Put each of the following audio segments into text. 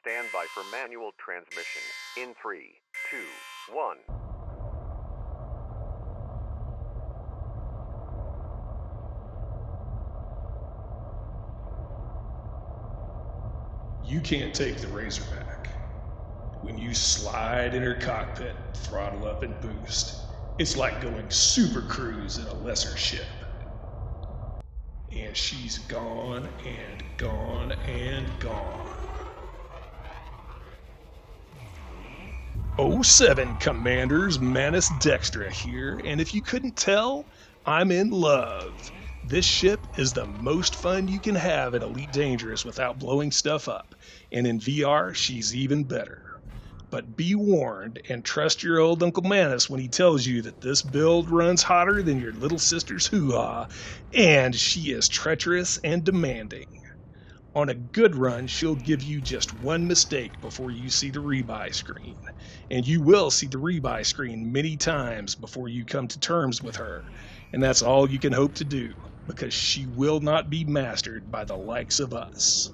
stand by for manual transmission. In 3, 2, 1. You can't take the Razorback. When you slide in her cockpit, throttle up and boost, it's like going super cruise in a lesser ship. And she's gone and gone and gone. 07 Commanders, Manus Dextra here, and if you couldn't tell, I'm in love. This ship is the most fun you can have at Elite Dangerous without blowing stuff up, and in VR, she's even better. But be warned and trust your old Uncle Manus when he tells you that this build runs hotter than your little sister's hoo-ha, and she is treacherous and demanding. On a good run, she'll give you just one mistake before you see the rebuy screen, and you will see the rebuy screen many times before you come to terms with her, and that's all you can hope to do, because she will not be mastered by the likes of us.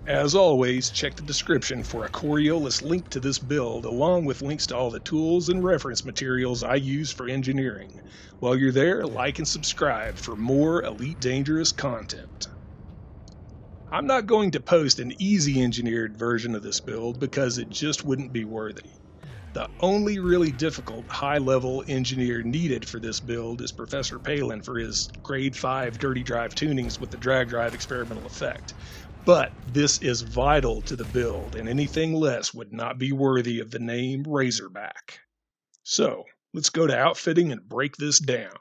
As always, check the description for a Coriolis link to this build, along with links to all the tools and reference materials I use for engineering. While you're there, like and subscribe for more Elite Dangerous content. I'm not going to post an easy engineered version of this build because it just wouldn't be worthy. The only really difficult high-level engineer needed for this build is Professor Palin for his grade 5 dirty drive tunings with the drag drive experimental effect. But this is vital to the build, and anything less would not be worthy of the name Razorback. So, let's go to outfitting and break this down.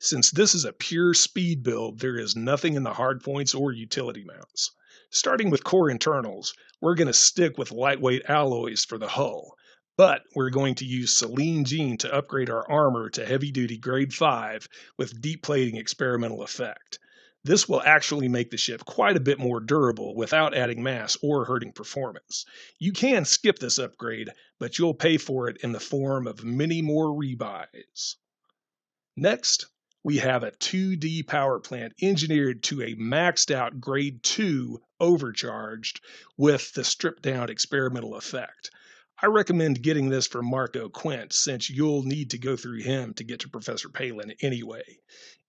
Since this is a pure speed build, there is nothing in the hardpoints or utility mounts. Starting with core internals, we're going to stick with lightweight alloys for the hull, but we're going to use Selene Jean to upgrade our armor to heavy-duty grade 5 with deep plating experimental effect. This will actually make the ship quite a bit more durable without adding mass or hurting performance. You can skip this upgrade, but you'll pay for it in the form of many more rebuys. Next, we have a 2D power plant engineered to a maxed out grade 2 overcharged with the stripped down experimental effect. I recommend getting this from Marco Quint since you'll need to go through him to get to Professor Palin anyway.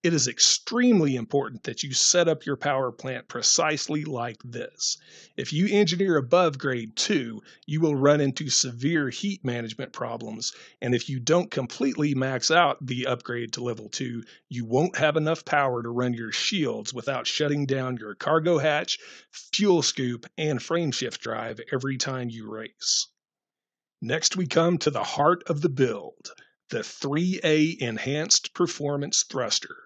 It is extremely important that you set up your power plant precisely like this. If you engineer above grade 2, you will run into severe heat management problems, and if you don't completely max out the upgrade to level 2, you won't have enough power to run your shields without shutting down your cargo hatch, fuel scoop, and frameshift drive every time you race. Next we come to the heart of the build, the 3A Enhanced Performance Thruster.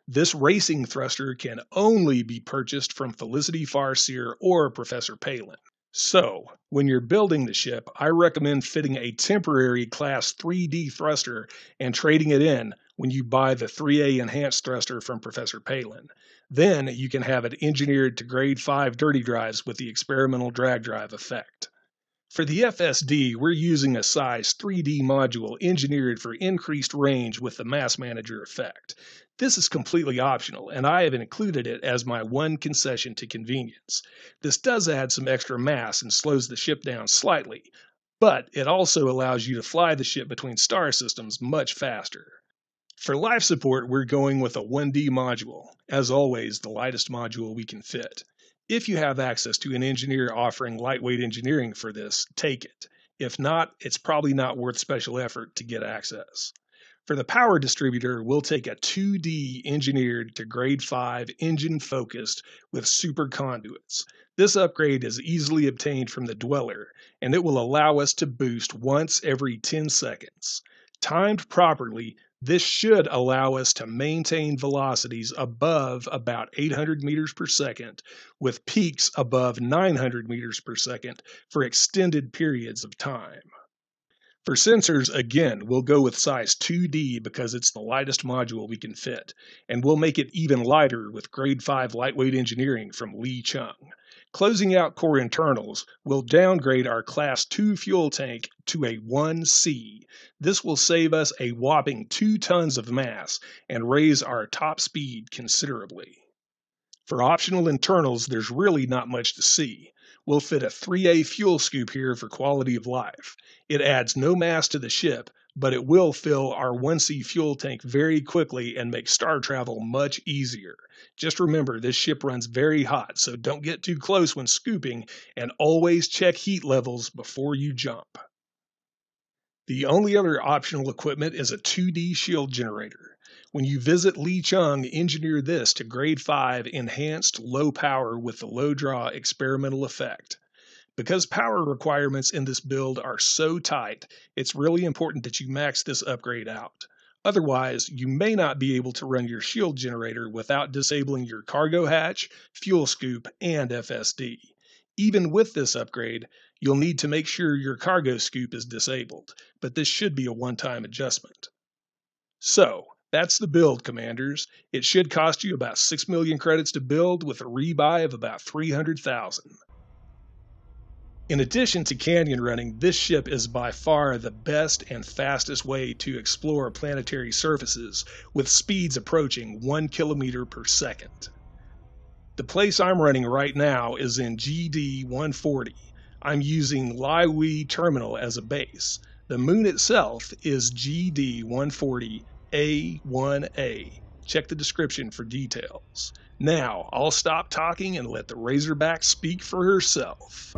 This racing thruster can only be purchased from Felicity Farseer or Professor Palin. So, when you're building the ship, I recommend fitting a temporary Class 3D thruster and trading it in when you buy the 3A Enhanced Thruster from Professor Palin. Then you can have it engineered to grade 5 dirty drives with the experimental drag drive effect. For the FSD, we're using a size 3D module engineered for increased range with the Mass Manager effect. This is completely optional, and I have included it as my one concession to convenience. This does add some extra mass and slows the ship down slightly, but it also allows you to fly the ship between star systems much faster. For life support, we're going with a 1D module, as always the lightest module we can fit. If you have access to an engineer offering lightweight engineering for this, take it. If not, it's probably not worth special effort to get access. For the power distributor, we'll take a 2D engineered to grade 5 engine focused with super conduits. This upgrade is easily obtained from the Dweller, and it will allow us to boost once every 10 seconds. Timed properly, this should allow us to maintain velocities above about 800 meters per second, with peaks above 900 meters per second for extended periods of time. For sensors, again, we'll go with size 2D because it's the lightest module we can fit, and we'll make it even lighter with grade 5 lightweight engineering from Lee Chung. Closing out core internals, we'll downgrade our Class 2 fuel tank to a 1C. This will save us a whopping 2 tons of mass and raise our top speed considerably. For optional internals, there's really not much to see. We'll fit a 3A fuel scoop here for quality of life. It adds no mass to the ship, but it will fill our 1C fuel tank very quickly and make star travel much easier. Just remember, this ship runs very hot, so don't get too close when scooping, and always check heat levels before you jump. The only other optional equipment is a 2D shield generator. When you visit Lee Chung, engineer this to grade 5 enhanced low power with the low draw experimental effect. Because power requirements in this build are so tight, it's really important that you max this upgrade out. Otherwise, you may not be able to run your shield generator without disabling your cargo hatch, fuel scoop, and FSD. Even with this upgrade, you'll need to make sure your cargo scoop is disabled, but this should be a one-time adjustment. So, that's the build, Commanders. It should cost you about 6 million credits to build with a rebuy of about 300,000. In addition to canyon running, this ship is by far the best and fastest way to explore planetary surfaces, with speeds approaching 1 kilometer per second. The place I'm running right now is in GD 140. I'm using Liwi Terminal as a base. The moon itself is GD 140 A1A. Check the description for details. Now, I'll stop talking and let the Razorback speak for herself.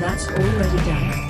That's already done.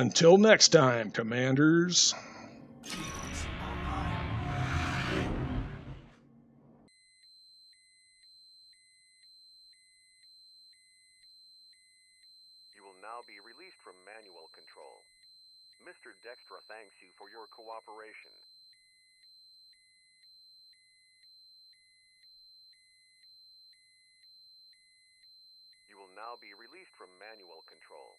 Until next time, Commanders. You will now be released from manual control. Mr. Dextra thanks you for your cooperation. You will now be released from manual control.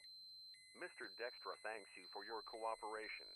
Mr. Dextra thanks you for your cooperation.